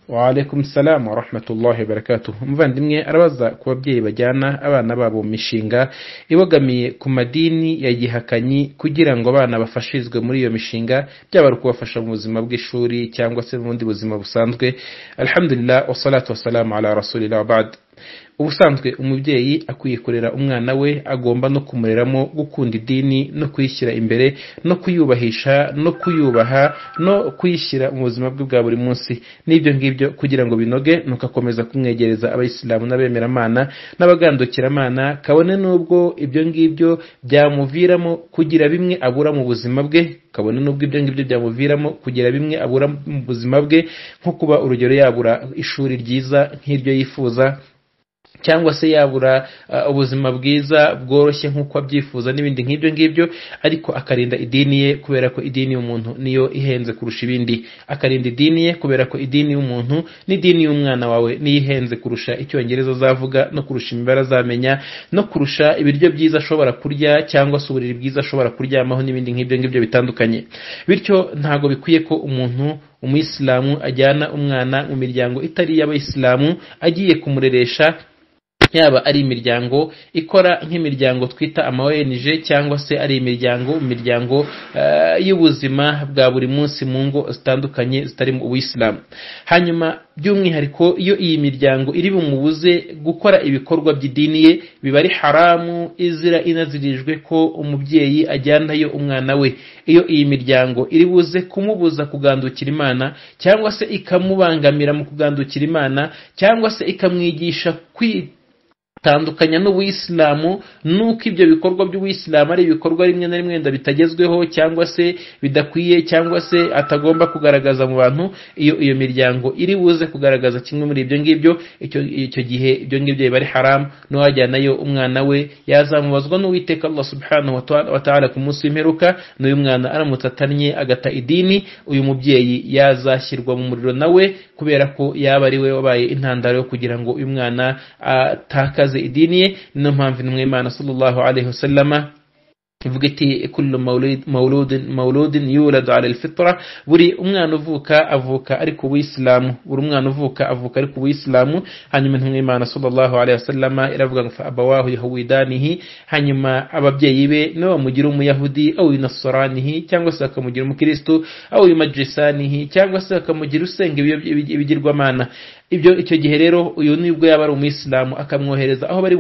Wa alaikum salam wa rahmatullahi wa barakatuh. Muvandimwe arabaza ku babyeyi bajyana abana babo mu mishinga ibogamiye ku madini ya gihakanyi kugira ngo abana bafashirizwe muri iyo mishinga, byaba ari kubafasha mu buzima bw'ishuri cyangwa se mu bundi buzima busanzwe. Alhamdulillah wassalatu wassalamu ala rasulillah wa ba'd. Ubusanzwe umubyeyi akwiye kurera umwana we, agomba no kumureramo gukunda idini no kuyishyira imbere no kuyubahisha no kuyubaha no kuyishyira mu buzima bwe bwa buri munsi. N'ibyo ngibyo kugira ngo binoge nuko akomeza kumwegereza abayisilamu n'abemeramana n'abagandukiramana, kabone n'ubwo ibyo ngibyo byamuviramo kugira bimwe abura mu buzima bwe, kabone n'ubwo ibyo ngibyo byamuviramo kugira bimwe abura mu buzima bwe, nko kuba urugero yabura ishuri ryiza nk'iryo yifuza, cyangwa se yabura ubuzima bwiza bworoshye nk'uko abyifuza n'ibindi nk'ibyo ngibyo, ariko akarinda idini ye kubera ko idini y'umuntu niyo ihenze kurusha ibindi. Akarinda idini ye kubera ko idini y'umuntu n'idini y'umwana wawe niyo ihenze kurusha icyongereza azavuga, no kurusha imibare azamenya, no kurusha ibiryo byiza ashobora kurya cyangwa se uburiri bwiza ashobora kuryamaho n'ibindi nk'ibyo ngibyo bitandukanye. Bityo ntago bikwiye ko umuyisilamu ajyana umwana mu miryango itari iy'abayisilamu agiye kumureresha, yaba ari imiryango ikora nk'imiryango twita ama-ONG cyangwa se ari imiryango y'ubuzima bwa buri munsi mu ngo zitandukanye zitari mu Uislamu. Hanyuma by'umwihariko iyo iyi miryango iri bumubuze gukora ibikorwa by'idini ye, biba ari haramu izira inazirijwe ko umubyeyi ajyanayo umwana we. Iyo iyi miryango iri buze kumubuza kugandukira Imana, cyangwa se ikamubangamira mu kugandukira Imana, cyangwa se ikamwigisha tandukanya n'Ubuislamu, nuko ibyo bikorwa by'Ubuislamu ari ibikorwa rimwe na rimwe bitagezweho cyangwa se bidakwiye cyangwa se atagomba kugaragaza mu bantu. Iyo miryango iri buze kugaragaza kimwe muri ibyo ngibyo, icyo gihe ibyo ngibyo biba ari haram. N'uwajyanayo umwana we yazamubazwa n'Uwiteka Allah subhanahu wa ta'ala ku munsi w'imperuka. N'uyu mwana aramutse atannye agata idini, uyu mubyeyi yazashyirwa mu muriro nawe, kubera ko yaba ari we wabaye intandaro yo kugira ngo uyu mwana atakaze idini ye. Niyo mpamvu intumwa y'Imana sallallahu alaihi wasallama ivuga iti kullu mauludin yuladu ala alfitra, buri umwana avuka ari ku Uislamu, buri umwana avuka ari ku Uislamu. Hanyuma intumwa y'Imana sallallahu alaihi wasallama iravuga ngo fa abawahu yahwidanihi, hanyuma ababyeyi be no bamugira umuyahudi au yunasranihi, cyangwa se akamugira umukristo, au yumajisanihi, cyangwa se akamugira usenga ibigirwamana. Icyo gihe rero uyu nibwo yaba ari umuyisilamu akamwohereza aho bari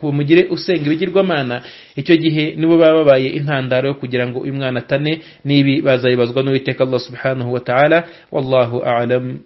bumugire usenga ibigirwamana, icyo gihe nibo baba babaye intandaro yo kugira ngo uyu mwana atane. Nibi bazayibazwa n'Uwiteka Allah subhanahu wa ta'ala. Wallahu a'lam.